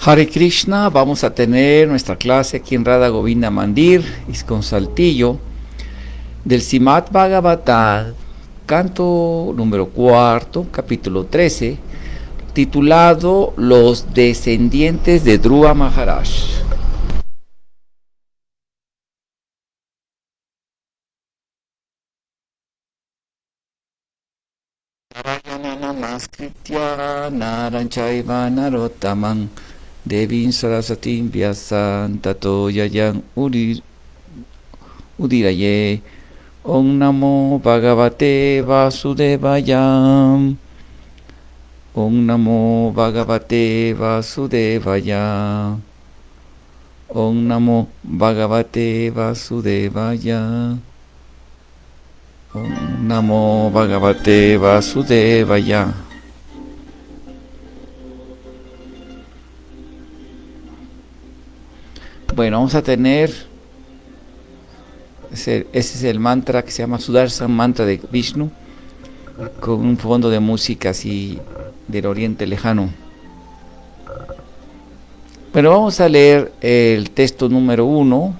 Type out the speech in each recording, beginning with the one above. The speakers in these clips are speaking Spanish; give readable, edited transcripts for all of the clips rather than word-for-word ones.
Hare Krishna, vamos a tener nuestra clase aquí en Radha Govinda Mandir, ISKCON Saltillo, del Srimad Bhagavatam, canto número 4, capítulo 13, titulado Los descendientes de Dhruva Maharaj. Namaskritya Naram Chaiva Narottamam Devim Sarasatim Vyasam Tato Yayam Udiraye. Om Namo Bhagavate Vasudevaya. Om Namo Bhagavate Vasudevaya. Om Namo Bhagavate Vasudevaya. Om Namo Bhagavate Vasudevaya. Bueno, vamos a tener, ese es el mantra que se llama Sudarshan Mantra de Vishnu, con un fondo de música así del Oriente Lejano. Bueno, vamos a leer el texto número 1,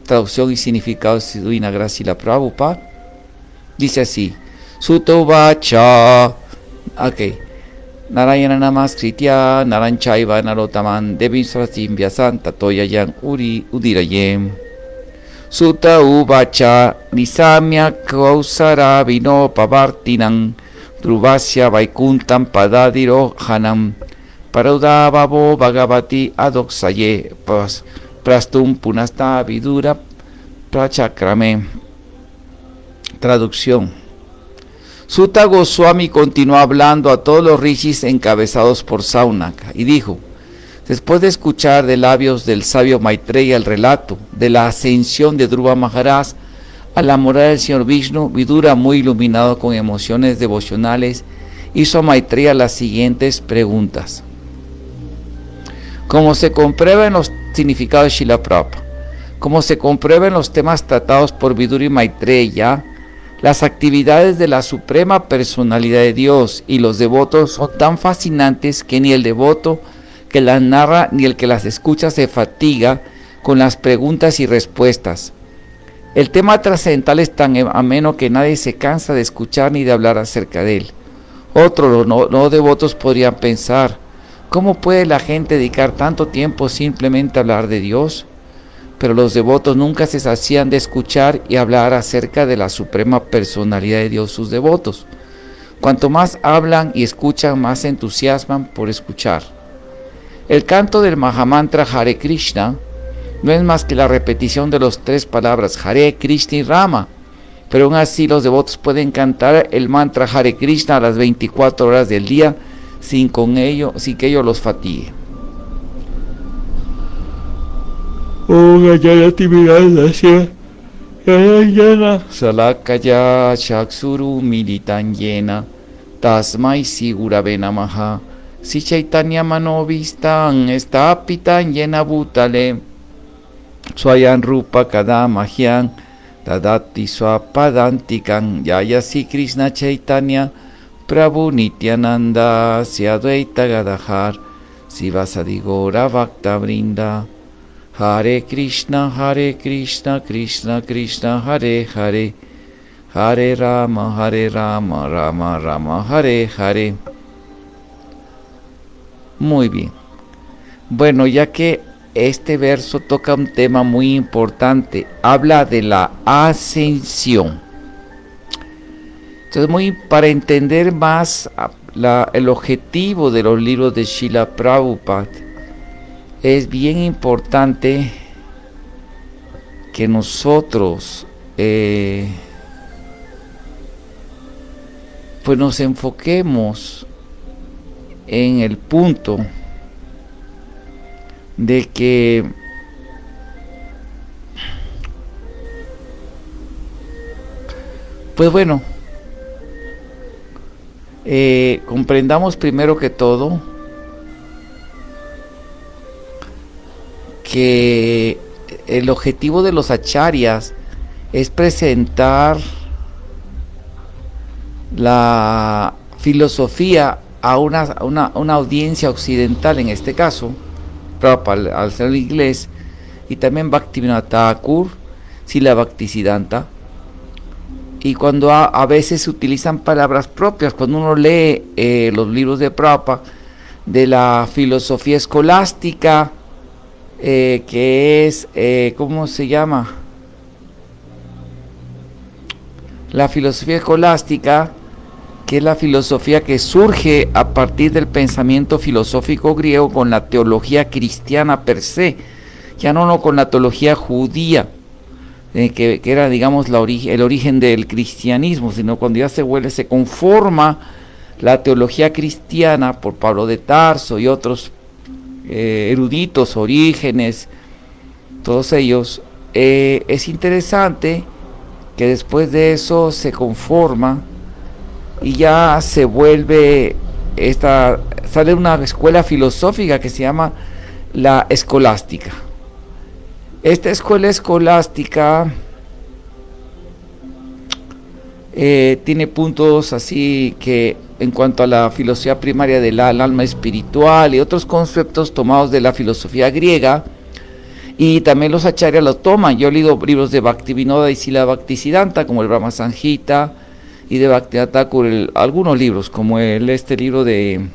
traducción y significado de Divina Gracia Srila Prabhupada. Dice así: Sutta Uvacha. Ok. Narayana Namaskritya Naram Chaiva Narottamam Devim Sarasatim Vyasam Tato Yayam Udirayem. Sutta Uvacha Nisamya Kausara Vino Pavartinam Dhruvasya Vaikuntam Padadirohanam Paraudabhavo Bhagavati Adoksaye Prastum Punasta Vidura Prachakrame. Traducción: Sutta Goswami continuó hablando a todos los rishis encabezados por Saunaka y dijo: después de escuchar de labios del sabio Maitreya el relato de la ascensión de Dhruva Maharaj a la morada del señor Vishnu, Vidura, muy iluminado con emociones devocionales, hizo a Maitreya las siguientes preguntas. Como se comprueba en los significados de Srila Prabhupada, como se comprueba en los temas tratados por Vidura y Maitreya, las actividades de la Suprema Personalidad de Dios y los devotos son tan fascinantes que ni el devoto que las narra ni el que las escucha se fatiga con las preguntas y respuestas. El tema trascendental es tan ameno que nadie se cansa de escuchar ni de hablar acerca de él. Otros no devotos podrían pensar: ¿cómo puede la gente dedicar tanto tiempo simplemente a hablar de Dios? Pero los devotos nunca se sacían de escuchar y hablar acerca de la Suprema Personalidad de Dios sus devotos. Cuanto más hablan y escuchan, más se entusiasman por escuchar. El canto del Mahamantra Hare Krishna no es más que la repetición de las 3 palabras Hare, Krishna y Rama, pero aún así los devotos pueden cantar el mantra Hare Krishna a las 24 horas del día sin que ello los fatigue. Salakaya Chakshuru Militan Yena Tasmai Sigurave Namaha Si Chaitanya Manovistan Estapitan Yena Bhutale Swayan Rupa Kadamahyam Tadati Swapadantikan Yayasi Krishna Chaitanya Prabhu Nityananda Siadvaita Gadahar Sivasadi Gora Bhakta Vrinda. Hare Krishna, Krishna Krishna, Hare Hare, Hare Rama, Rama Rama, Hare Hare. Muy bien. Bueno, ya que este verso toca un tema muy importante, habla de la ascensión. Entonces, para entender más el objetivo de los libros de Srila Prabhupada, es bien importante que nosotros pues nos enfoquemos en el punto de que pues bueno, comprendamos primero que todo que el objetivo de los acharyas es presentar la filosofía a una audiencia occidental, en este caso, Prabhupada al ser inglés, y también Bhaktivinoda Thakur, Srila Bhaktisiddhanta. Y cuando a veces se utilizan palabras propias, cuando uno lee los libros de Prabhupada, de la filosofía escolástica, que es, ¿cómo se llama? La filosofía escolástica, que es la filosofía que surge a partir del pensamiento filosófico griego con la teología cristiana per se, ya no con la teología judía, que era, digamos, el origen del cristianismo, sino cuando ya se conforma la teología cristiana por Pablo de Tarso y otros eruditos, Orígenes, todos ellos. Es interesante que después de eso se conforma y ya se vuelve sale una escuela filosófica que se llama la escolástica. Esta escuela escolástica tiene puntos así que en cuanto a la filosofía primaria del alma espiritual y otros conceptos tomados de la filosofía griega, y también los acharyas lo toman. Yo he leído libros de Bhaktivinoda y Srila Bhaktisiddhanta, como el Brahma Samhita, y de Bhaktivinoda Thakur, algunos libros, como este libro de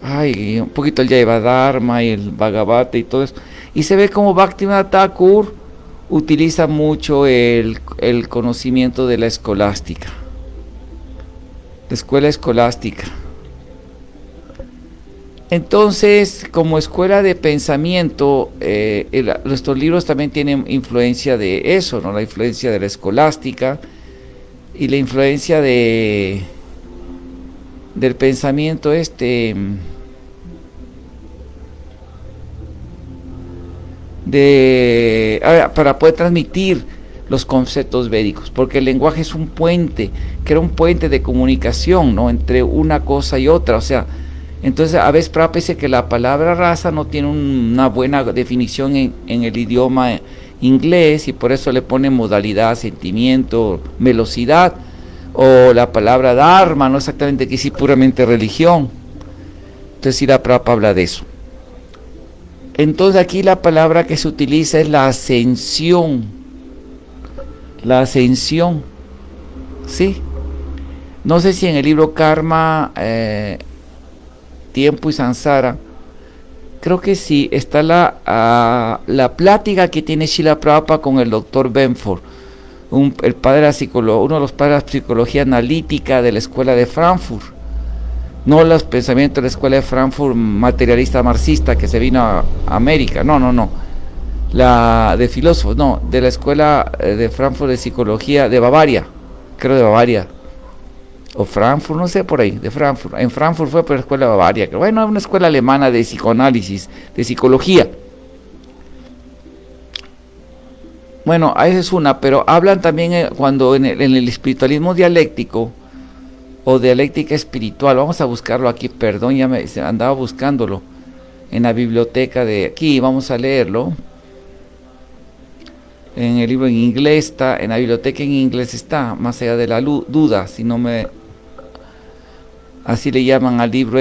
un poquito el Jayavadharma y el Bhagavata y todo eso. Y se ve como Bhaktivinoda Thakur utiliza mucho el conocimiento de la escolástica, la escuela escolástica. Entonces, como escuela de pensamiento, nuestros libros también tienen influencia de eso, ¿no? La influencia de la escolástica y la influencia del pensamiento para poder transmitir los conceptos védicos, porque el lenguaje es un puente, que era un puente de comunicación, ¿no?, entre una cosa y otra. O sea, entonces a veces Prabhupada dice que la palabra raza no tiene una buena definición en el idioma inglés, y por eso le pone modalidad, sentimiento, velocidad, o la palabra dharma, no exactamente que sí, puramente religión. Entonces sí, la Prabhupada habla de eso. Entonces aquí la palabra que se utiliza es la ascensión. La ascensión, ¿sí? No sé si en el libro Karma, Tiempo y Sansara, creo que sí, está la plática que tiene Srila Prabhupada con el doctor Benford, el padre de la uno de los padres de la psicología analítica de la escuela de Frankfurt. No los pensamientos de la escuela de Frankfurt materialista marxista que se vino a América, no, la de filósofos, no, de la escuela de Frankfurt de psicología de Bavaria, creo de Bavaria, o Frankfurt, no sé, por ahí, de Frankfurt. En Frankfurt fue por la escuela de Bavaria, que bueno, es una escuela alemana de psicoanálisis, de psicología. Bueno, esa es una, pero hablan también cuando en el espiritualismo dialéctico, o dialéctica espiritual, vamos a buscarlo aquí, perdón, ya andaba buscándolo en la biblioteca de aquí, vamos a leerlo. En el libro en inglés está, en la biblioteca en inglés está, más allá de la duda, si no me... Así le llaman al libro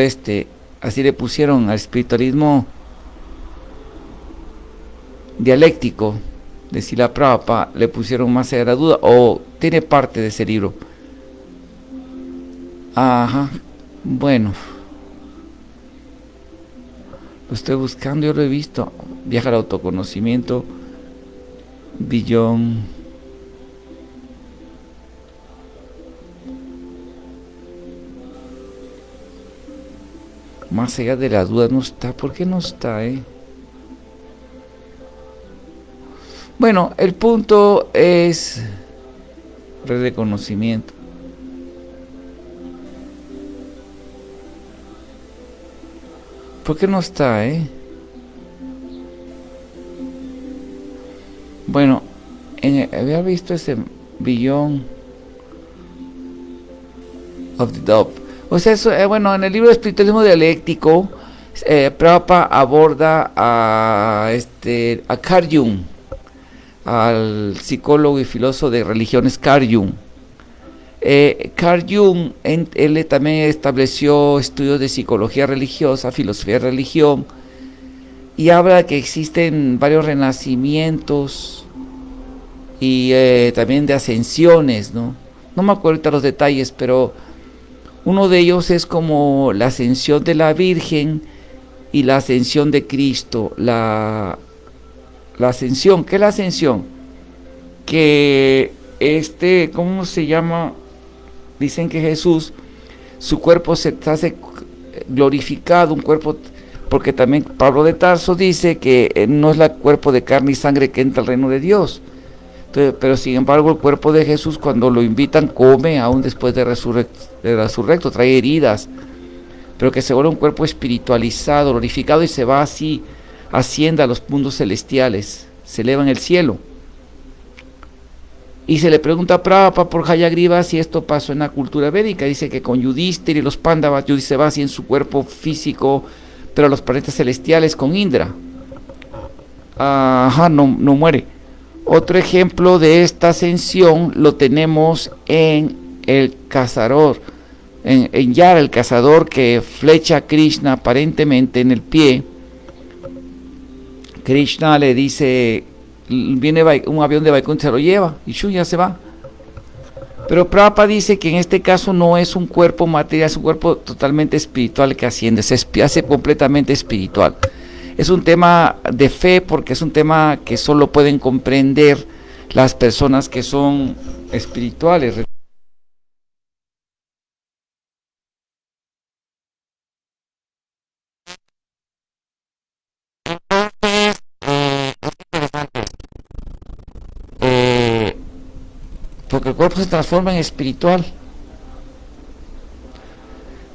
así le pusieron al espiritualismo dialéctico de Srila Prabhupada, le pusieron más allá de la duda, o tiene parte de ese libro. Ajá, bueno, lo estoy buscando, yo lo he visto. Viaja al autoconocimiento, Billón. Más allá de la duda no está. ¿Por qué no está, Bueno, el punto es red de conocimiento. ¿Por qué no está, Bueno, había visto ese Beyond of the Dove. O sea, eso, bueno, en el libro de Espiritualismo Dialéctico, Prabhupada aborda a Carl Jung, al psicólogo y filósofo de religiones Carl Jung. Carl Jung, él también estableció estudios de psicología religiosa, filosofía de religión, y habla que existen varios renacimientos y también de ascensiones, ¿no? No me acuerdo ahorita los detalles, pero uno de ellos es como la ascensión de la Virgen y la ascensión de Cristo. La ascensión, ¿qué es la ascensión? Que ¿cómo se llama? Dicen que Jesús, su cuerpo se hace glorificado, un cuerpo, porque también Pablo de Tarso dice que no es el cuerpo de carne y sangre que entra al reino de Dios. Entonces, pero sin embargo el cuerpo de Jesús, cuando lo invitan, come aún después de resurrecto, trae heridas, pero que se vuelve un cuerpo espiritualizado, glorificado, y se va así, asciende a los mundos celestiales, se eleva en el cielo. Y se le pregunta a Prabhupada por Hayagriva si esto pasó en la cultura védica. Dice que con Yudhishthira y los Pándavas, Yudhishthira se va así en su cuerpo físico, pero a los planetas celestiales con Indra. No muere. Otro ejemplo de esta ascensión lo tenemos en el cazador, en Yara, el cazador que flecha a Krishna aparentemente en el pie. Krishna le dice, viene un avión de Vaikuntha, se lo lleva y ya se va. Pero Prabhupada dice que en este caso no es un cuerpo material, es un cuerpo totalmente espiritual que asciende, se hace completamente espiritual. Es un tema de fe, porque es un tema que solo pueden comprender las personas que son espirituales. Porque el cuerpo se transforma en espiritual.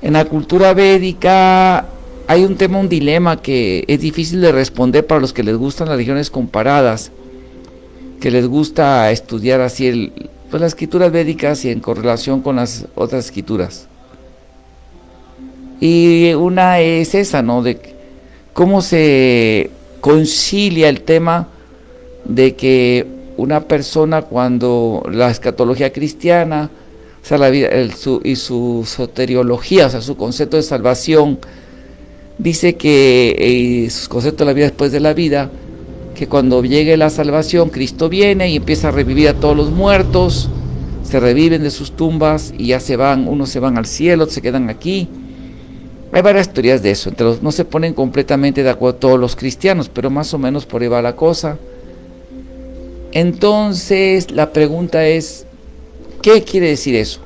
En la cultura védica hay un tema, un dilema que es difícil de responder para los que les gustan las religiones comparadas, que les gusta estudiar así las escrituras védicas y en correlación con las otras escrituras. Y una es esa, ¿no? De cómo se concilia el tema de que una persona, cuando la escatología cristiana, o sea, la vida, su soteriología, o sea, su concepto de salvación, dice que sus conceptos de la vida después de la vida, que cuando llegue la salvación, Cristo viene y empieza a revivir a todos los muertos, se reviven de sus tumbas y ya se van, unos se van al cielo, otros se quedan aquí. Hay varias teorías de eso, no se ponen completamente de acuerdo todos los cristianos, pero más o menos por ahí va la cosa. Entonces la pregunta es, ¿qué quiere decir eso?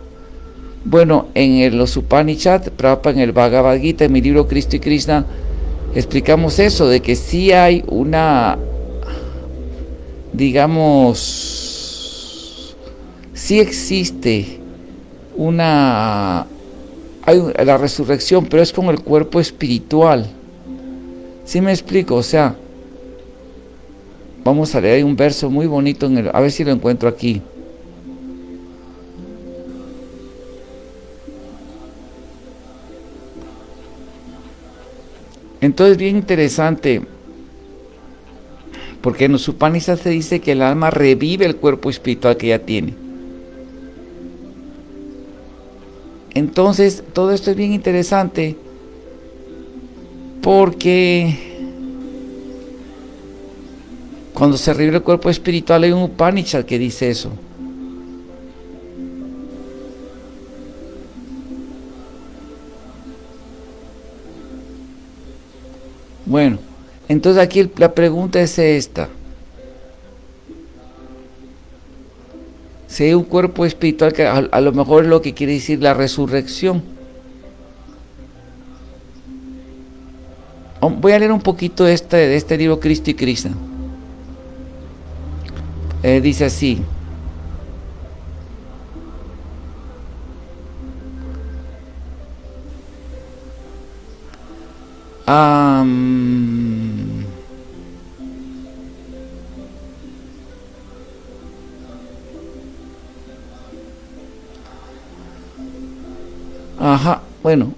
Bueno, en los Upanishad, Prabhupada en el Bhagavad Gita, en mi libro Cristo y Krishna, explicamos eso, de que sí hay una, digamos, sí existe la resurrección, pero es con el cuerpo espiritual. ¿Sí me explico? O sea, vamos a leer un verso muy bonito, a ver si lo encuentro aquí. Entonces, bien interesante, porque en los Upanishads se dice que el alma revive el cuerpo espiritual que ya tiene. Entonces, todo esto es bien interesante, porque cuando se revive el cuerpo espiritual hay un Upanishad que dice eso. Bueno, entonces aquí la pregunta es esta. Si hay un cuerpo espiritual, que a lo mejor es lo que quiere decir la resurrección. Voy a leer un poquito de este libro Cristo y Krishna. Dice así. Bueno,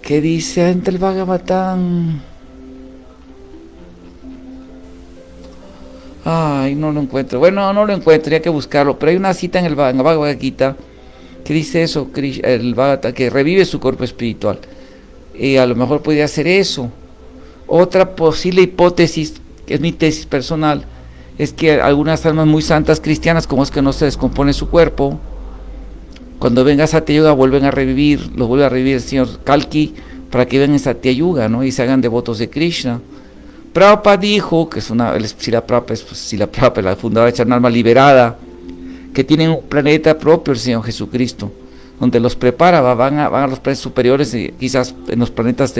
¿qué dice entre el Bhagavatam? Ay, no lo encuentro. Bueno, no lo encuentro, hay que buscarlo. Pero hay una cita en el Bhagavad Gita ¿Qué dice eso? El Bhagavatam, que revive su cuerpo espiritual. A lo mejor podría ser eso. Otra posible hipótesis, que es mi tesis personal, es que algunas almas muy santas cristianas, como es que no se descompone su cuerpo, cuando venga Satya Yuga vuelven a revivir, los vuelve a revivir el señor Kalki para que vengan en Satya Yuga, ¿no? Y se hagan devotos de Krishna. Prabhupada dijo, que es Srila Prabhupada, la fundadora de Charnalma Liberada, que tienen un planeta propio el Señor Jesucristo, donde los prepara, van a los planetas superiores, y quizás en los planetas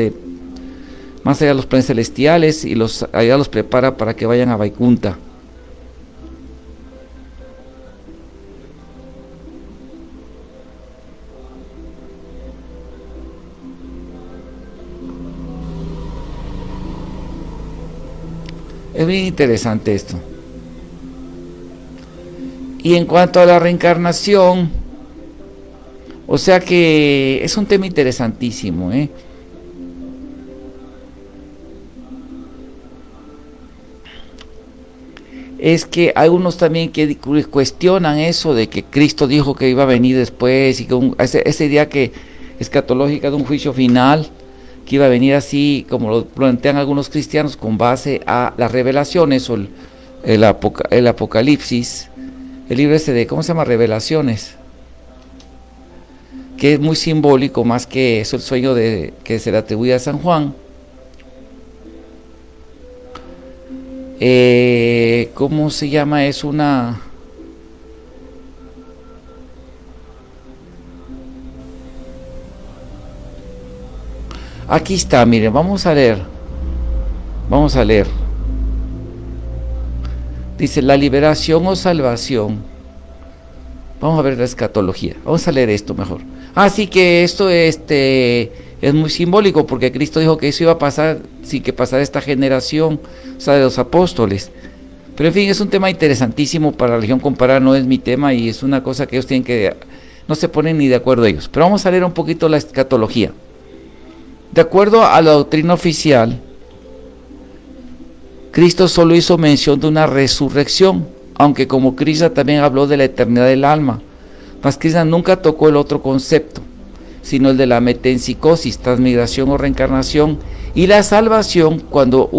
más allá de los planetas celestiales, y allá los prepara para que vayan a Vaikunta. Es bien interesante esto. Y en cuanto a la reencarnación, o sea que es un tema interesantísimo, Es que hay unos también que cuestionan eso de que Cristo dijo que iba a venir después, y que esa idea que escatológica de un juicio final, que iba a venir así, como lo plantean algunos cristianos, con base a las revelaciones o el Apocalipsis, el libro ese de, ¿cómo se llama? Revelaciones, que es muy simbólico, más que eso el sueño que se le atribuye a San Juan. ¿Cómo se llama? Es una... Aquí está, miren, vamos a leer. Dice, la liberación o salvación. Vamos a ver la escatología. Vamos a leer esto mejor. Así que esto es muy simbólico, porque Cristo dijo que eso iba a pasar, sí, que pasara esta generación, o sea, de los apóstoles. Pero en fin, es un tema interesantísimo para la religión comparada, no es mi tema, y es una cosa que ellos tienen que... No se ponen ni de acuerdo ellos. Pero vamos a leer un poquito la escatología. De acuerdo a la doctrina oficial, Cristo solo hizo mención de una resurrección, aunque como Krishna también habló de la eternidad del alma, mas Krishna nunca tocó el otro concepto, sino el de la metempsicosis, transmigración o reencarnación, y la salvación cuando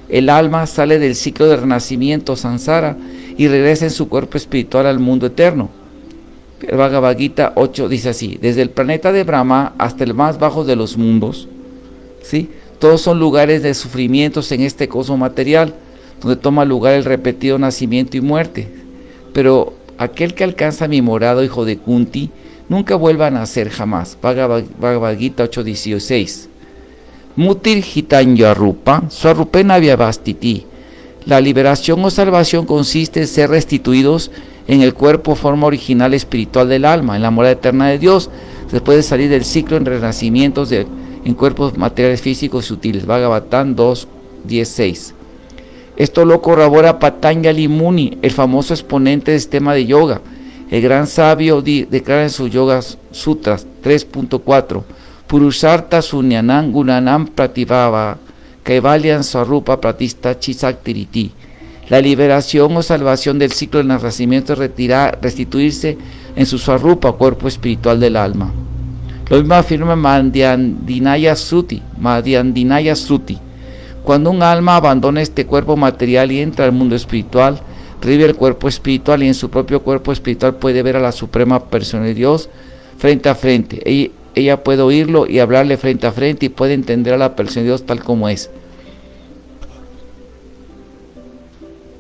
el alma sale del ciclo de renacimiento samsara y regresa en su cuerpo espiritual al mundo eterno. El Bhagavad Gita 8 dice así: desde el planeta de Brahma hasta el más bajo de los mundos, ¿sí? Todos son lugares de sufrimientos en este cosmos material, donde toma lugar el repetido nacimiento y muerte. Pero aquel que alcanza mi morado, hijo de Kunti, nunca vuelva a nacer jamás. Bhagavad Gita 8:16. Mutir hitanya rupa, swarupena vyavastiti. La liberación o salvación consiste en ser restituidos en el cuerpo, forma original espiritual del alma, en la morada eterna de Dios. Se puede salir del ciclo en renacimientos en cuerpos materiales físicos sutiles. Bhagavatam 2:16. Esto lo corrobora Patanjali Muni, el famoso exponente de este tema de yoga. El gran sabio declara en sus Yoga Sutras 3.4: Purushartha Sunyanam Gunanam Pratibhava Kaivalyan Swarupa Pratista Chisaktiriti. La liberación o salvación del ciclo del nacimiento es restituirse en su Swarupa, cuerpo espiritual del alma. Lo mismo afirma Madhyandinaya Sruti. Cuando un alma abandona este cuerpo material y entra al mundo espiritual, revive el cuerpo espiritual, y en su propio cuerpo espiritual puede ver a la Suprema Persona de Dios frente a frente. Ella puede oírlo y hablarle frente a frente, y puede entender a la Persona de Dios tal como es.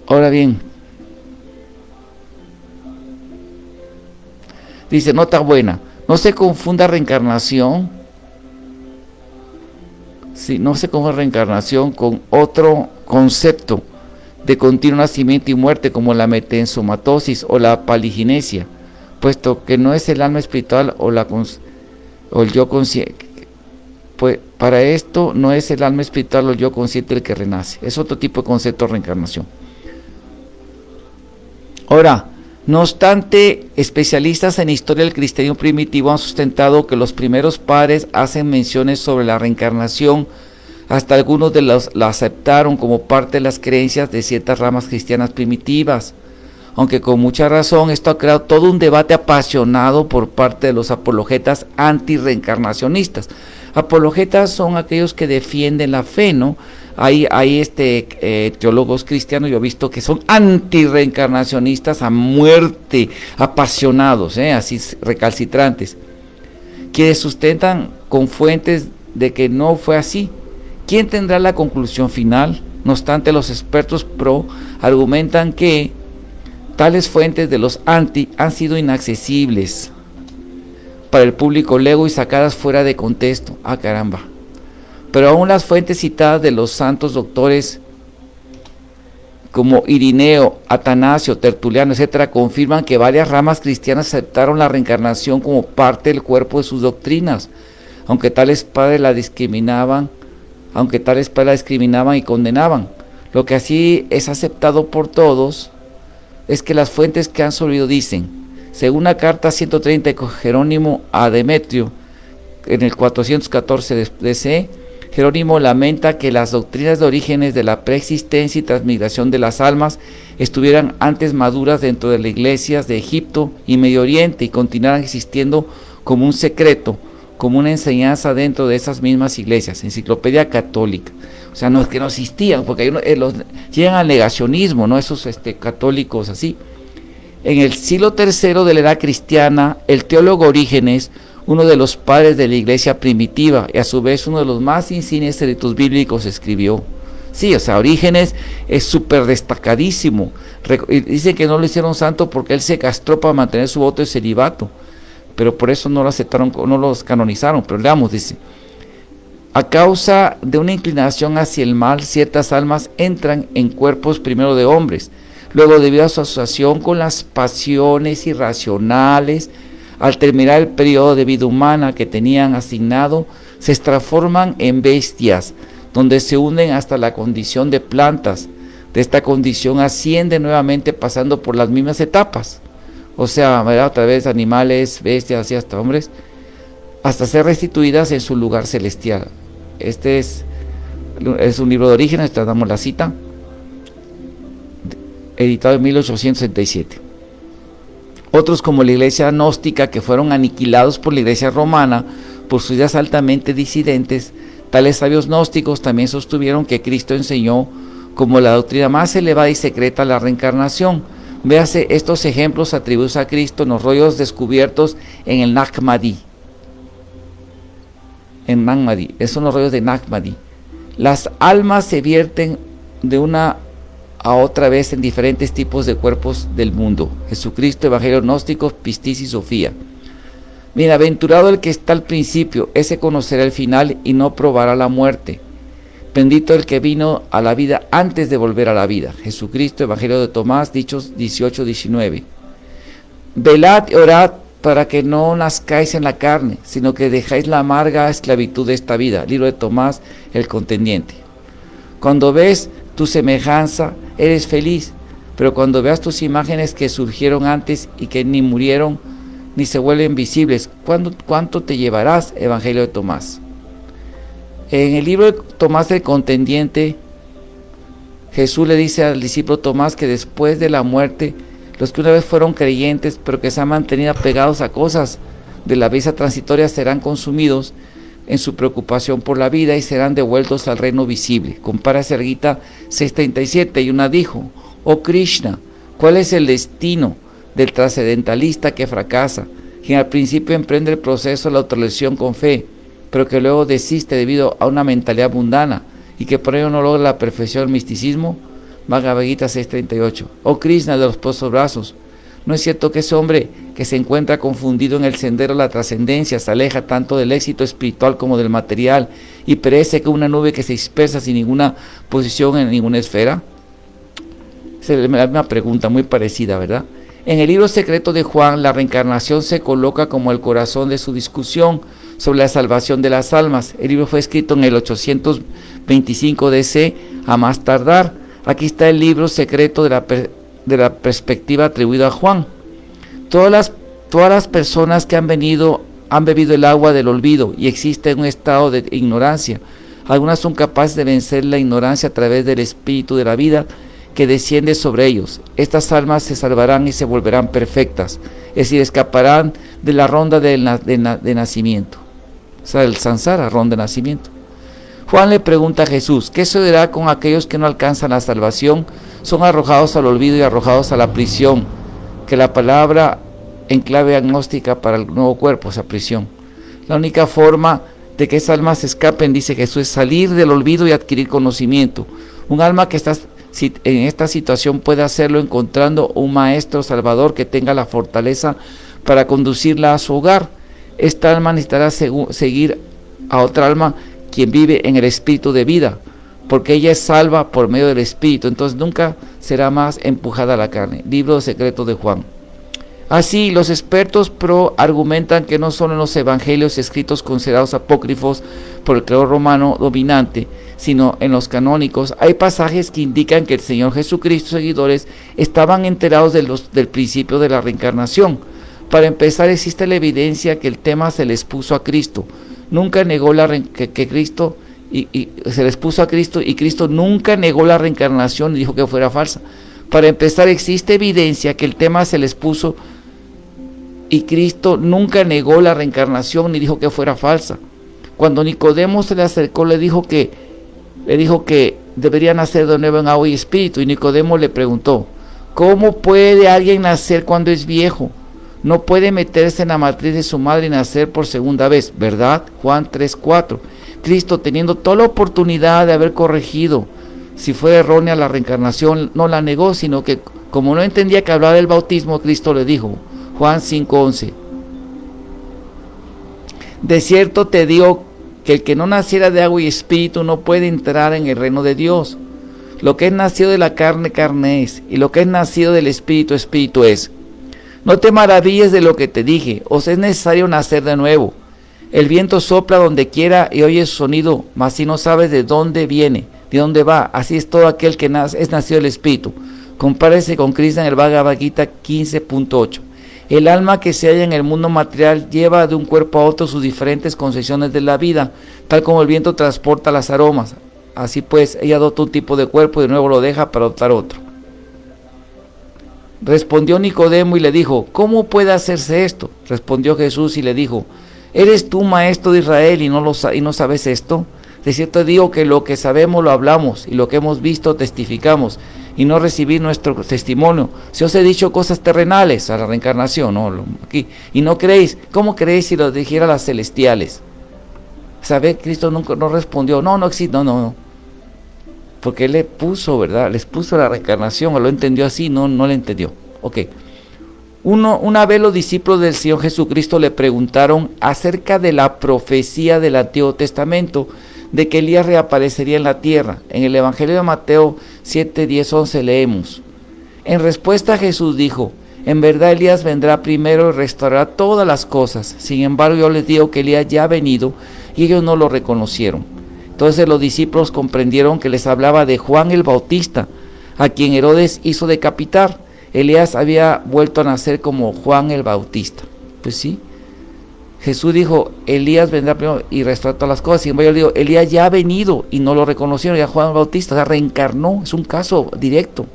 Ahora bien, dice, nota buena, no se confunda reencarnación, no se confunda reencarnación con otro concepto de continuo nacimiento y muerte, como la metensomatosis o la paliginesia, puesto que no es el alma espiritual o el yo consciente. Pues para esto no es el alma espiritual o el yo consciente el que renace, es otro tipo de concepto de reencarnación. Ahora, no obstante, especialistas en historia del cristianismo primitivo han sustentado que los primeros padres hacen menciones sobre la reencarnación. Hasta algunos de los la aceptaron como parte de las creencias de ciertas ramas cristianas primitivas. aunque con mucha razón esto ha creado todo un debate apasionado por parte de los apologetas antirreencarnacionistas. Apologetas son aquellos que defienden la fe, ¿no? Hay teólogos cristianos, yo he visto que son antirreencarnacionistas a muerte, apasionados, así recalcitrantes, que sustentan con fuentes de que no fue así. ¿Quién tendrá la conclusión final? No obstante, los expertos pro argumentan que tales fuentes de los anti han sido inaccesibles para el público lego y sacadas fuera de contexto. Ah, caramba. Pero aún las fuentes citadas de los santos doctores como Irineo, Atanasio, Tertuliano, etcétera, confirman que varias ramas cristianas aceptaron la reencarnación como parte del cuerpo de sus doctrinas, aunque tales padres la discriminaban y condenaban. Lo que así es aceptado por todos es que las fuentes que han sobrevivido dicen, según la carta 130 de Jerónimo a Demetrio, en el 414 DC, Jerónimo lamenta que las doctrinas de orígenes de la preexistencia y transmigración de las almas estuvieran antes maduras dentro de las iglesias de Egipto y Medio Oriente y continuaran existiendo como un secreto, como una enseñanza dentro de esas mismas iglesias. Enciclopedia Católica. O sea, no es que no existían, porque llegan al negacionismo, ¿no? Esos católicos así. En el siglo III de la era cristiana, el teólogo Orígenes, uno de los padres de la iglesia primitiva y a su vez uno de los más insignes eruditos bíblicos, escribió. Sí, o sea, Orígenes es súper destacadísimo. Dice que no lo hicieron santo porque él se castró para mantener su voto de celibato, pero por eso no lo aceptaron, no los canonizaron. Pero leamos, dice: a causa de una inclinación hacia el mal, ciertas almas entran en cuerpos primero de hombres, luego debido a su asociación con las pasiones irracionales, al terminar el periodo de vida humana que tenían asignado, se transforman en bestias, donde se hunden hasta la condición de plantas. De esta condición ascienden nuevamente pasando por las mismas etapas, o sea, a través de animales, bestias, y hasta hombres, hasta ser restituidas en su lugar celestial. Este es un libro de Orígenes, te damos la cita, editado en 1867. Otros, como la iglesia gnóstica, que fueron aniquilados por la iglesia romana por sus ideas altamente disidentes, tales sabios gnósticos también sostuvieron que Cristo enseñó como la doctrina más elevada y secreta la reencarnación. Véase estos ejemplos atribuidos a Cristo en los rollos descubiertos en el Nag Hammadi. Esos son los rollos de Nag Hammadi. Las almas se vierten de una a otra vez en diferentes tipos de cuerpos del mundo. Jesucristo, Evangelio gnóstico, Pistis y Sofía. Bienaventurado el que está al principio, ese conocerá el final y no probará la muerte. Bendito el que vino a la vida antes de volver a la vida. Jesucristo, Evangelio de Tomás, Dichos 18-19. Velad y orad para que no nazcáis en la carne, sino que dejáis la amarga esclavitud de esta vida. Libro de Tomás, el contendiente. Cuando ves tu semejanza, eres feliz, pero cuando veas tus imágenes que surgieron antes y que ni murieron ni se vuelven visibles, ¿cuánto te llevarás? Evangelio de Tomás. En el libro de Tomás el contendiente, Jesús le dice al discípulo Tomás que después de la muerte, los que una vez fueron creyentes, pero que se han mantenido apegados a cosas de la vida transitoria, serán consumidos en su preocupación por la vida y serán devueltos al reino visible. Compara Sergita 6:37, y una dijo: oh Krishna, ¿cuál es el destino del trascendentalista que fracasa, quien al principio emprende el proceso de la autolesión con fe, pero que luego desiste debido a una mentalidad mundana y que por ello no logra la perfección del misticismo? Bhagavad Gita 6:38. Oh Krishna de los poderosos brazos, ¿no es cierto que ese hombre que se encuentra confundido en el sendero de la trascendencia se aleja tanto del éxito espiritual como del material y perece como una nube que se dispersa sin ninguna posición en ninguna esfera? Es la misma pregunta, muy parecida, ¿verdad? En el libro secreto de Juan, la reencarnación se coloca como el corazón de su discusión sobre la salvación de las almas. El libro fue escrito en el 825 DC, a más tardar. Aquí está el libro secreto de la perspectiva atribuida a Juan. Todas las personas que han bebido el agua del olvido y existe un estado de ignorancia. Algunas son capaces de vencer la ignorancia a través del espíritu de la vida que desciende sobre ellos. Estas almas se salvarán y se volverán perfectas, es decir, escaparán de la ronda de nacimiento, o sea, el samsara, ronda de nacimiento. Juan le pregunta a Jesús, ¿qué sucederá con aquellos que no alcanzan la salvación? Son arrojados al olvido y arrojados a la prisión, que la palabra en clave agnóstica para el nuevo cuerpo, esa prisión. La única forma de que esas almas se escapen, dice Jesús, es salir del olvido y adquirir conocimiento. Un alma que está en esta situación puede hacerlo encontrando un maestro salvador que tenga la fortaleza para conducirla a su hogar. Esta alma necesitará seguir a otra alma quien vive en el espíritu de vida, porque ella es salva por medio del espíritu, entonces nunca será más empujada a la carne. Libro secreto de Juan. Así, los expertos argumentan que no solo en los evangelios escritos considerados apócrifos por el clero romano dominante, sino en los canónicos, hay pasajes que indican que el Señor Jesucristo y sus seguidores estaban enterados del principio de la reencarnación. Para empezar, existe la evidencia que el tema se les puso a Cristo. Nunca negó que Cristo se les puso a Cristo, y Cristo nunca negó la reencarnación y dijo que fuera falsa. Para empezar, existe evidencia que el tema se les puso y Cristo nunca negó la reencarnación ni dijo que fuera falsa. Cuando Nicodemo se le acercó, le dijo que debería nacer de nuevo en agua y espíritu, y Nicodemo le preguntó, ¿cómo puede alguien nacer cuando es viejo? No puede meterse en la matriz de su madre y nacer por segunda vez, ¿verdad? Juan 3:4. Cristo, teniendo toda la oportunidad de haber corregido si fue errónea la reencarnación, no la negó, sino que como no entendía que hablaba del bautismo, Cristo le dijo, Juan 5:11, de cierto te digo que el que no naciera de agua y espíritu no puede entrar en el reino de Dios. Lo que es nacido de la carne, carne es, y lo que es nacido del espíritu, espíritu es. No te maravilles de lo que te dije, os es necesario nacer de nuevo. El viento sopla donde quiera y oyes su sonido, mas si no sabes de dónde viene, de dónde va, así es todo aquel que es nacido del espíritu. Compárese con Krishna en el Bhagavad Gita 15.8. El alma que se halla en el mundo material lleva de un cuerpo a otro sus diferentes concepciones de la vida, tal como el viento transporta las aromas. Así pues, ella adopta un tipo de cuerpo y de nuevo lo deja para adoptar otro. Respondió Nicodemo y le dijo, ¿cómo puede hacerse esto? Respondió Jesús y le dijo, ¿eres tú maestro de Israel y no sabes esto? De cierto digo que lo que sabemos lo hablamos y lo que hemos visto testificamos y no recibir nuestro testimonio. Si os he dicho cosas terrenales a la reencarnación, aquí, y no creéis, ¿cómo creéis si lo dijera a las celestiales? ¿Sabe? Cristo nunca no respondió, no existe, no. Porque él le puso, ¿verdad? Les puso la reencarnación, o lo entendió así, no le entendió. Ok. Una vez los discípulos del Señor Jesucristo le preguntaron acerca de la profecía del Antiguo Testamento, de que Elías reaparecería en la tierra. En el Evangelio de Mateo 7, 10, 11 leemos. En respuesta Jesús dijo, en verdad Elías vendrá primero y restaurará todas las cosas. Sin embargo, yo les digo que Elías ya ha venido y ellos no lo reconocieron. Entonces los discípulos comprendieron que les hablaba de Juan el Bautista, a quien Herodes hizo decapitar. Elías había vuelto a nacer como Juan el Bautista. Pues sí, Jesús dijo, Elías vendrá primero y restaurará todas las cosas. Sin embargo, yo digo, Elías ya ha venido y no lo reconocieron, ya Juan el Bautista, o sea, reencarnó, es un caso directo.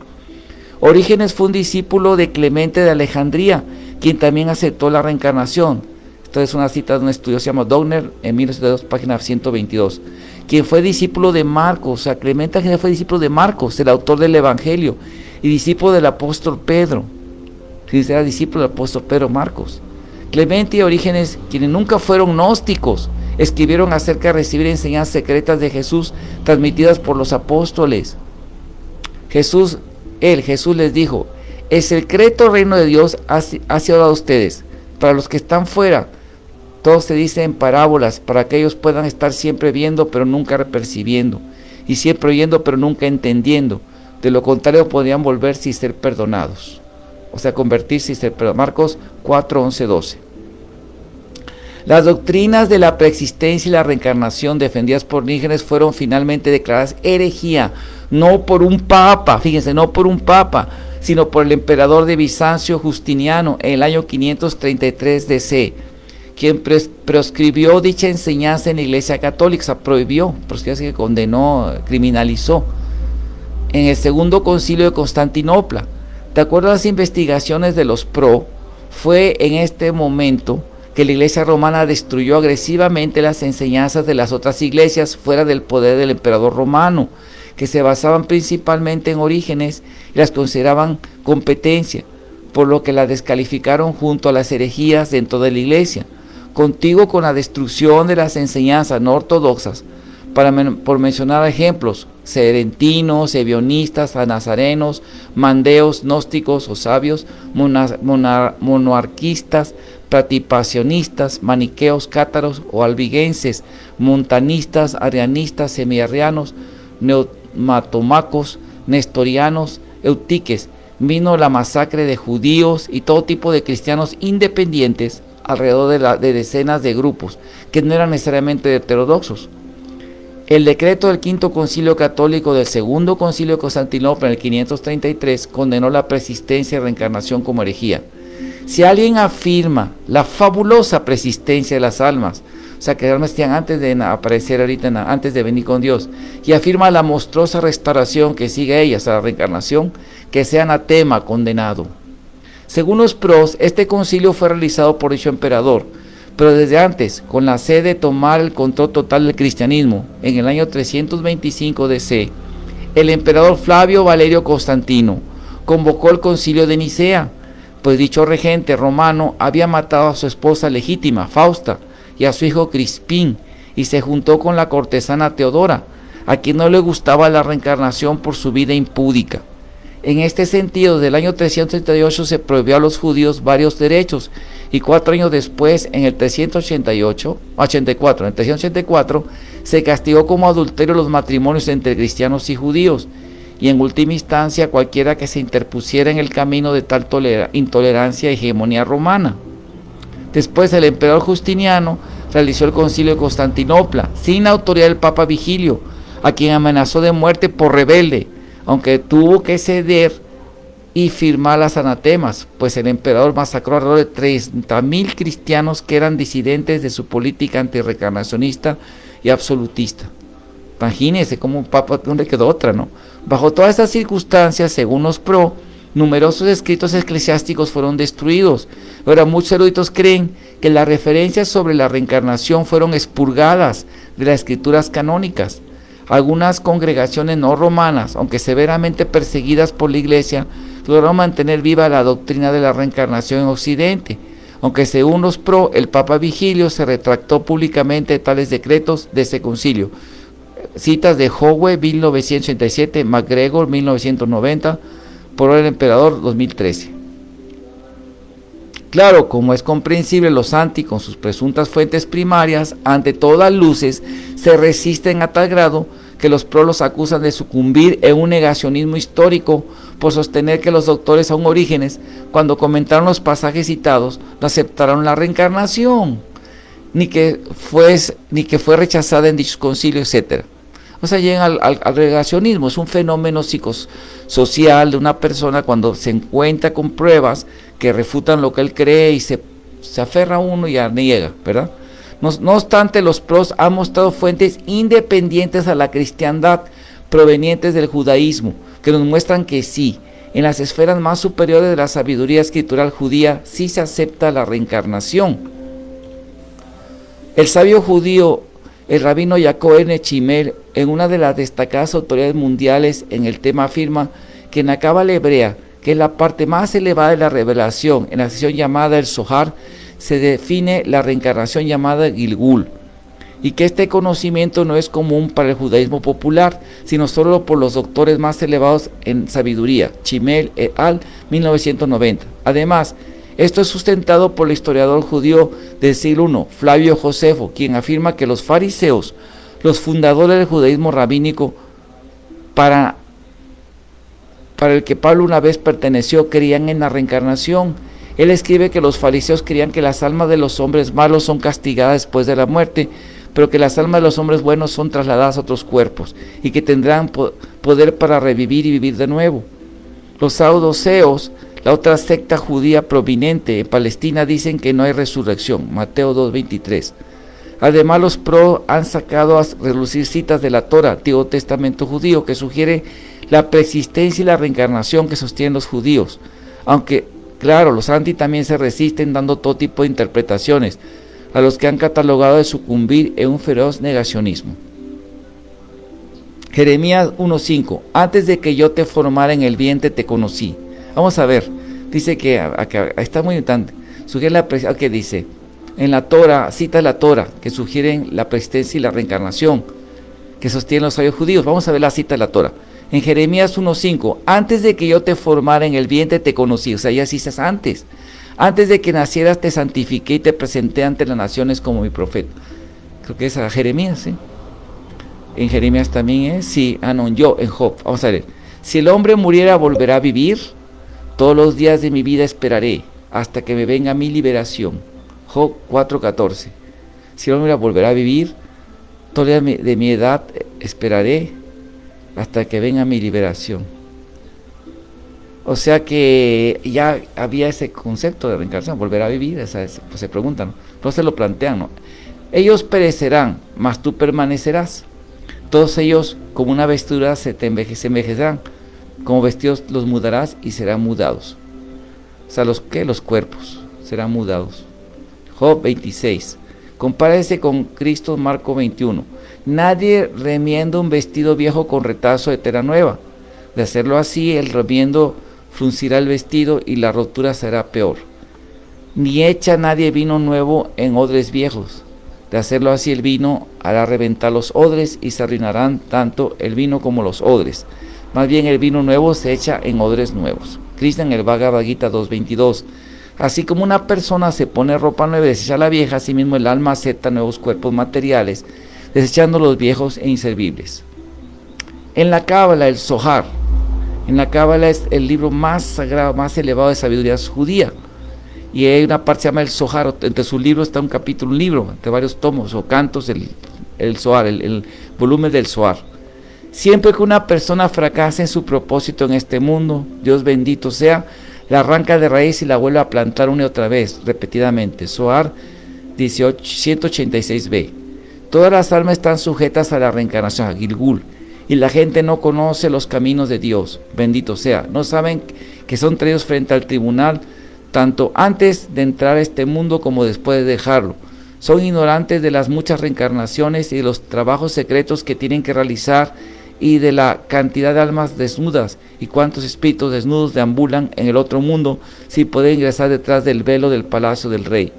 Orígenes fue un discípulo de Clemente de Alejandría, quien también aceptó la reencarnación. Esto es una cita de un estudio, se llama Dogner, en 1902, página 122. Quien fue discípulo de Marcos, o sea, Clemente Alejandría fue discípulo de Marcos, el autor del Evangelio, y discípulo del apóstol Pedro. Era discípulo del apóstol Pedro Marcos. Clemente y Orígenes, quienes nunca fueron gnósticos, escribieron acerca de recibir enseñanzas secretas de Jesús transmitidas por los apóstoles. Jesús les dijo, el secreto reino de Dios ha sido dado a ustedes. Para los que están fuera, todo se dice en parábolas, para que ellos puedan estar siempre viendo, pero nunca percibiendo, y siempre oyendo, pero nunca entendiendo. De lo contrario, podrían volverse y ser perdonados. O sea, convertirse y ser perdonados. Marcos 4, 11, 12. Las doctrinas de la preexistencia y la reencarnación defendidas por Orígenes fueron finalmente declaradas herejía, no por un papa, fíjense, no por un papa, sino por el emperador de Bizancio Justiniano en el año 533 DC, quien proscribió dicha enseñanza en la Iglesia Católica, prohibió, porque que condenó, criminalizó. en el segundo concilio de Constantinopla. De acuerdo a las investigaciones de los pro, fue en este momento que la iglesia romana destruyó agresivamente las enseñanzas de las otras iglesias fuera del poder del emperador romano, que se basaban principalmente en orígenes y las consideraban competencia, por lo que las descalificaron junto a las herejías dentro de la iglesia, contigo con la destrucción de las enseñanzas no ortodoxas, por mencionar ejemplos: serentinos, ebionistas, nazarenos, mandeos, gnósticos o sabios, monarquistas, pratipacionistas, maniqueos, cátaros o albigenses, montanistas, arianistas, semiarrianos, neomatomacos, nestorianos, eutiques. Vino la masacre de judíos y todo tipo de cristianos independientes alrededor de decenas de grupos que no eran necesariamente heterodoxos. El decreto del Quinto Concilio Católico del Segundo Concilio de Constantinopla en el 533 condenó la persistencia y reencarnación como herejía. Si alguien afirma la fabulosa persistencia de las almas, o sea, que las almas están antes de aparecer ahorita, antes de venir con Dios, y afirma la monstruosa restauración que sigue a ellas, a la reencarnación, que sea anatema, condenado. Según los pros, este concilio fue realizado por dicho emperador, pero desde antes, con la sede de tomar el control total del cristianismo, en el año 325 DC, el emperador Flavio Valerio Constantino convocó el concilio de Nicea, pues dicho regente romano había matado a su esposa legítima, Fausta, y a su hijo Crispín, y se juntó con la cortesana Teodora, a quien no le gustaba la reencarnación por su vida impúdica. En este sentido, desde el año 338 se prohibió a los judíos varios derechos, y 4 años después, en el 384, se castigó como adulterio los matrimonios entre cristianos y judíos, y en última instancia cualquiera que se interpusiera en el camino de tal intolerancia y hegemonía romana. Después el emperador Justiniano realizó el concilio de Constantinopla, sin la autoridad del Papa Vigilio, a quien amenazó de muerte por rebelde, aunque tuvo que ceder y firmar las anatemas, pues el emperador masacró alrededor de 30.000 cristianos que eran disidentes de su política antirreencarnacionista y absolutista. Imagínense cómo un papa no le quedó otra, ¿no? Bajo todas estas circunstancias, según los pro, numerosos escritos eclesiásticos fueron destruidos. Ahora, muchos eruditos creen que las referencias sobre la reencarnación fueron expurgadas de las escrituras canónicas. Algunas congregaciones no romanas, aunque severamente perseguidas por la iglesia, lograron mantener viva la doctrina de la reencarnación en Occidente, aunque según los pro, el Papa Vigilio se retractó públicamente de tales decretos de ese concilio. Citas de Howe, 1987, MacGregor, 1990, por el emperador, 2013. Claro, como es comprensible, los anti, con sus presuntas fuentes primarias, ante todas luces, se resisten a tal grado que los pro los acusan de sucumbir en un negacionismo histórico por sostener que los doctores aún Orígenes, cuando comentaron los pasajes citados, no aceptaron la reencarnación, ni que fue rechazada en dichos concilios, etc. O sea, llegan al negacionismo. Es un fenómeno psicosocial de una persona cuando se encuentra con pruebas que refutan lo que él cree y se aferra a uno y niega, ¿verdad? No obstante, los pros han mostrado fuentes independientes a la cristiandad provenientes del judaísmo, que nos muestran que sí, en las esferas más superiores de la sabiduría escritural judía, sí se acepta la reencarnación. El sabio judío, el rabino Yaakov Erne Chimel, en una de las destacadas autoridades mundiales en el tema, afirma que en la Cábala hebrea, que es la parte más elevada de la revelación, en la sección llamada el Zohar, se define la reencarnación llamada Gilgul, y que este conocimiento no es común para el judaísmo popular, sino solo por los doctores más elevados en sabiduría, Chimel et al. 1990. Además, esto es sustentado por el historiador judío del siglo I, Flavio Josefo, quien afirma que los fariseos, los fundadores del judaísmo rabínico, para el que Pablo una vez perteneció, creían en la reencarnación. Él escribe que los fariseos creían que las almas de los hombres malos son castigadas después de la muerte, pero que las almas de los hombres buenos son trasladadas a otros cuerpos y que tendrán poder para revivir y vivir de nuevo. Los saduceos, la otra secta judía prominente en Palestina, dicen que no hay resurrección, Mateo 2:23. Además, los pro han sacado a relucir citas de la Torah, Antiguo Testamento judío, que sugiere la preexistencia y la reencarnación que sostienen los judíos, aunque claro, los anti también se resisten dando todo tipo de interpretaciones, a los que han catalogado de sucumbir en un feroz negacionismo. Jeremías 1:5, antes de que yo te formara en el vientre te conocí. Vamos a ver, dice que acá está muy importante, sugiere la que dice, en la Torah, cita la Torah, que sugieren la preexistencia y la reencarnación, que sostienen los sabios judíos. Vamos a ver la cita de la Torah. En Jeremías 1:5, antes de que yo te formara en el vientre te conocí, o sea, ya existes antes de que nacieras te santifiqué y te presenté ante las naciones como mi profeta. Creo que es a Jeremías, ¿sí? En Jeremías también es, sí, yo, en Job, vamos a ver, si el hombre muriera volverá a vivir, todos los días de mi vida esperaré, hasta que me venga mi liberación. Job 4:14, si el hombre volverá a vivir, todos los días de mi edad esperaré, hasta que venga mi liberación. O sea que ya había ese concepto de reencarnación, volver a vivir, pues se preguntan, ¿no? No se lo plantean, ¿no? Ellos perecerán, mas tú permanecerás. Todos ellos como una vestidura se envejecerán, como vestidos los mudarás y serán mudados. O sea, los cuerpos serán mudados. Job 26, compárese con Cristo, Marco 21. Nadie remienda un vestido viejo con retazo de tela nueva. De hacerlo así, el remiendo fruncirá el vestido y la rotura será peor. Ni echa nadie vino nuevo en odres viejos. De hacerlo así, el vino hará reventar los odres y se arruinarán tanto el vino como los odres. Más bien el vino nuevo se echa en odres nuevos. Cristo en el Bhagavad Gita 2.22. Así como una persona se pone ropa nueva y desecha la vieja, asimismo el alma acepta nuevos cuerpos materiales, desechando los viejos e inservibles. En la Cábala, el Zohar. En la Cábala es el libro más sagrado, más elevado de sabiduría judía. Y hay una parte que se llama el Zohar, entre sus libros está un libro, entre varios tomos o cantos, el Zohar, el volumen del Zohar. Siempre que una persona fracase en su propósito en este mundo, Dios bendito sea, la arranca de raíz y la vuelve a plantar una y otra vez, repetidamente. Zohar 186b. Todas las almas están sujetas a la reencarnación, a Gilgul, y la gente no conoce los caminos de Dios, bendito sea. No saben que son traídos frente al tribunal, tanto antes de entrar a este mundo como después de dejarlo. Son ignorantes de las muchas reencarnaciones y de los trabajos secretos que tienen que realizar y de la cantidad de almas desnudas y cuántos espíritus desnudos deambulan en el otro mundo si pueden ingresar detrás del velo del palacio del rey.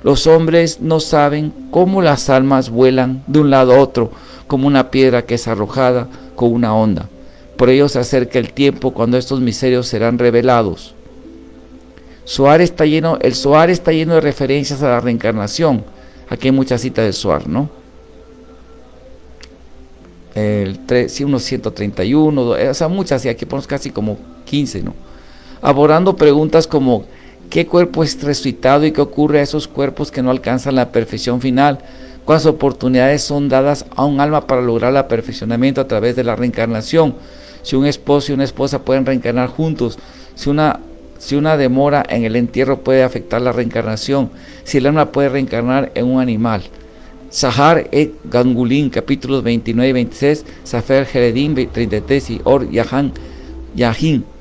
Los hombres no saben cómo las almas vuelan de un lado a otro, como una piedra que es arrojada con una onda. Por ello se acerca el tiempo cuando estos misterios serán revelados. El Zohar está lleno de referencias a la reencarnación. Aquí hay muchas citas del Zohar, ¿no? Unos 131, o sea, muchas, y aquí ponemos casi como 15, ¿no? Abordando preguntas como ¿qué cuerpo es resucitado y qué ocurre a esos cuerpos que no alcanzan la perfección final? ¿Cuántas oportunidades son dadas a un alma para lograr el perfeccionamiento a través de la reencarnación? Si un esposo y una esposa pueden reencarnar juntos, si una demora en el entierro puede afectar la reencarnación, si el alma puede reencarnar en un animal. Sahar et Gangulin, capítulos 29 y 26, Safer Jeredim 33 y Or Yahin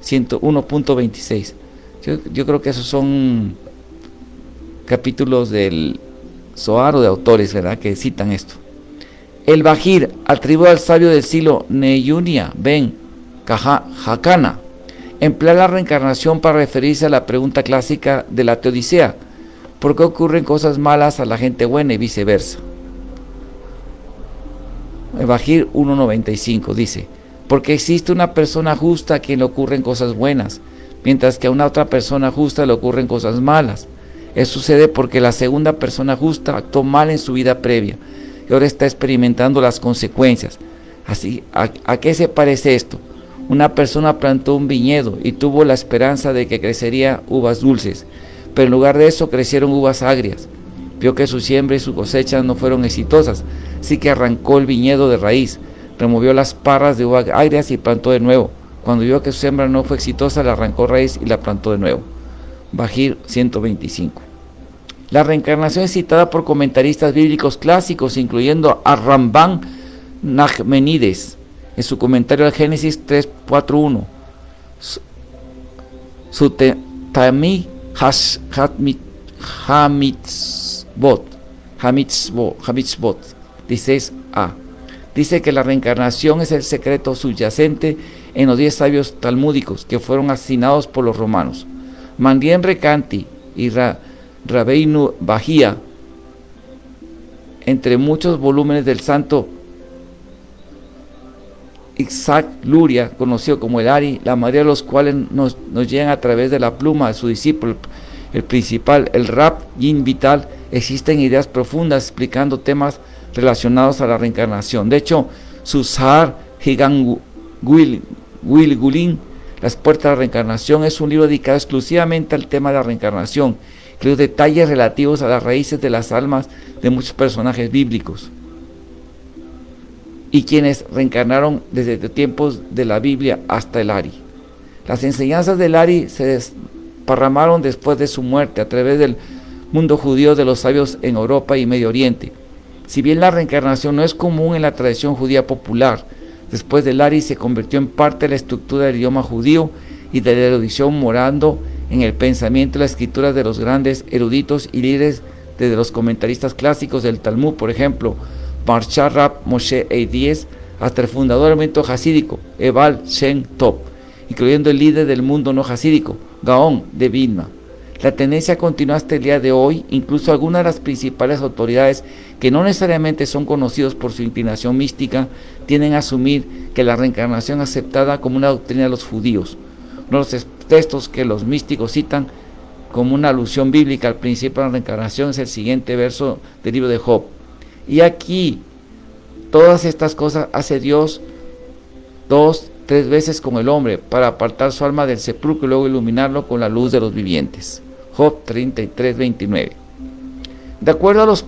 101.26. Yo creo que esos son capítulos del Zohar o de autores, ¿verdad?, que citan esto. El Bajir, atribuido al sabio del siglo Neyunia Ben Hakana, emplea la reencarnación para referirse a la pregunta clásica de la Teodicea: ¿por qué ocurren cosas malas a la gente buena y viceversa? El Bajir 1.95 dice: porque existe una persona justa a quien le ocurren cosas buenas, mientras que a una otra persona justa le ocurren cosas malas. Eso sucede porque la segunda persona justa actuó mal en su vida previa y ahora está experimentando las consecuencias. Así, ¿a qué se parece esto? Una persona plantó un viñedo y tuvo la esperanza de que crecería uvas dulces, pero en lugar de eso crecieron uvas agrias. Vio que su siembra y su cosecha no fueron exitosas, así que arrancó el viñedo de raíz, removió las parras de uvas agrias y plantó de nuevo. Cuando vio que su siembra no fue exitosa, la arrancó raíz y la plantó de nuevo. Bajir 125. La reencarnación es citada por comentaristas bíblicos clásicos, incluyendo a Ramban Nachmanides, en su comentario al Génesis 3:4:1, Sutami Hamitzbot 16a, dice que la reencarnación es el secreto subyacente en los 10 sabios talmúdicos que fueron asignados por los romanos. Mandien Recanati y Rabbeinu Bahía, entre muchos volúmenes del santo Isaac Luria, conocido como el Ari, la mayoría de los cuales nos llegan a través de la pluma de su discípulo, el principal, el Rab Yin Vital, existen ideas profundas explicando temas relacionados a la reencarnación. De hecho, su Sahar Higan Gulin, Las puertas de la reencarnación, es un libro dedicado exclusivamente al tema de la reencarnación, que los detalles relativos a las raíces de las almas de muchos personajes bíblicos y quienes reencarnaron desde tiempos de la Biblia hasta el Ari. Las enseñanzas del Ari se desparramaron después de su muerte a través del mundo judío de los sabios en Europa y Medio Oriente. Si bien la reencarnación no es común en la tradición judía popular, después del Ari se convirtió en parte de la estructura del idioma judío y de la erudición, morando en el pensamiento y la escritura de los grandes eruditos y líderes, desde los comentaristas clásicos del Talmud, por ejemplo, Maharsha Rab Moshe Eidies, hasta el fundador del movimiento hasídico, Ebal Shem Tov, incluyendo el líder del mundo no hasídico, Gaón de Vilna. La tendencia continúa hasta el día de hoy. Incluso algunas de las principales autoridades, que no necesariamente son conocidos por su inclinación mística, tienden a asumir que la reencarnación es aceptada como una doctrina de los judíos. Uno de los textos que los místicos citan como una alusión bíblica al principio de la reencarnación es el siguiente verso del libro de Job: y aquí todas estas cosas hace Dios 2-3 veces con el hombre, para apartar su alma del sepulcro y luego iluminarlo con la luz de los vivientes. Job 33:29. De acuerdo a los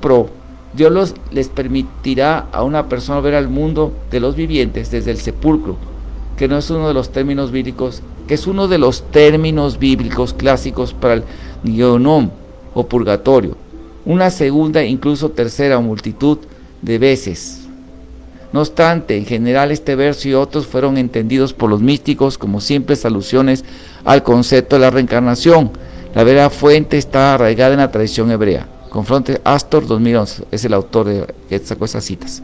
Dios les permitirá a una persona ver al mundo de los vivientes desde el sepulcro, que no es uno de los términos bíblicos, que es uno de los términos bíblicos clásicos para el Geonom o purgatorio, una segunda e incluso tercera multitud de veces. No obstante, en general este verso y otros fueron entendidos por los místicos como simples alusiones al concepto de la reencarnación. La verdadera fuente está arraigada en la tradición hebrea. Confronte Astor 2011, es el autor que sacó esas citas.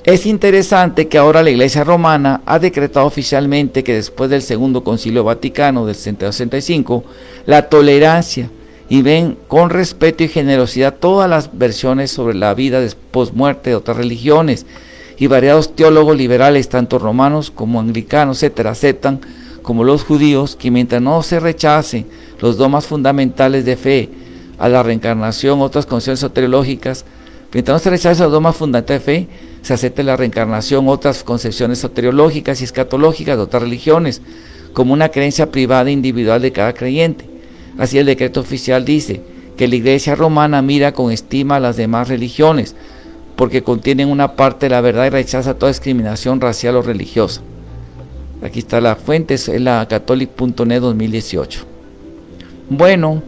Es interesante que ahora la Iglesia Romana ha decretado oficialmente que después del Segundo Concilio Vaticano del 65, la tolerancia, y ven con respeto y generosidad todas las versiones sobre la vida después muerte de otras religiones, y variados teólogos liberales, tanto romanos como anglicanos, etcétera, aceptan, como los judíos, que mientras no se rechacen los dogmas fundamentales de fe a la reencarnación, otras concepciones soteriológicas, mientras no se rechacen los dogmas fundamentales de fe, se acepta la reencarnación, otras concepciones soteriológicas y escatológicas de otras religiones, como una creencia privada e individual de cada creyente. Así el decreto oficial dice que la Iglesia Romana mira con estima a las demás religiones, porque contienen una parte de la verdad y rechaza toda discriminación racial o religiosa. Aquí está la fuente, es la catholic.net 2018. Bueno,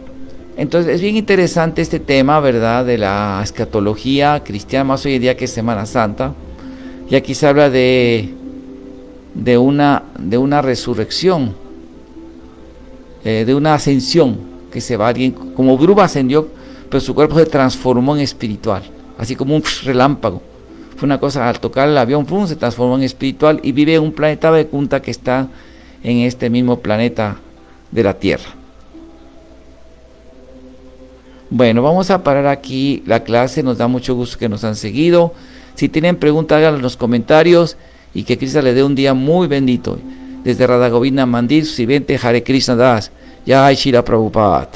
entonces es bien interesante este tema, ¿verdad?, de la escatología cristiana, más hoy en día que es Semana Santa. Y aquí se habla de una resurrección, de una ascensión, que se va alguien, como Bruba ascendió, pero su cuerpo se transformó en espiritual, así como un relámpago. Fue una cosa, al tocar el avión, se transformó en espiritual y vive en un planeta Becunta que está en este mismo planeta de la Tierra. Bueno, vamos a parar aquí la clase, nos da mucho gusto que nos han seguido. Si tienen preguntas, háganlo en los comentarios, y que Krishna les dé un día muy bendito. Desde Radha Govinda Mandir, su sirviente Hare Krishna Das, Jai Shila Prabhupada.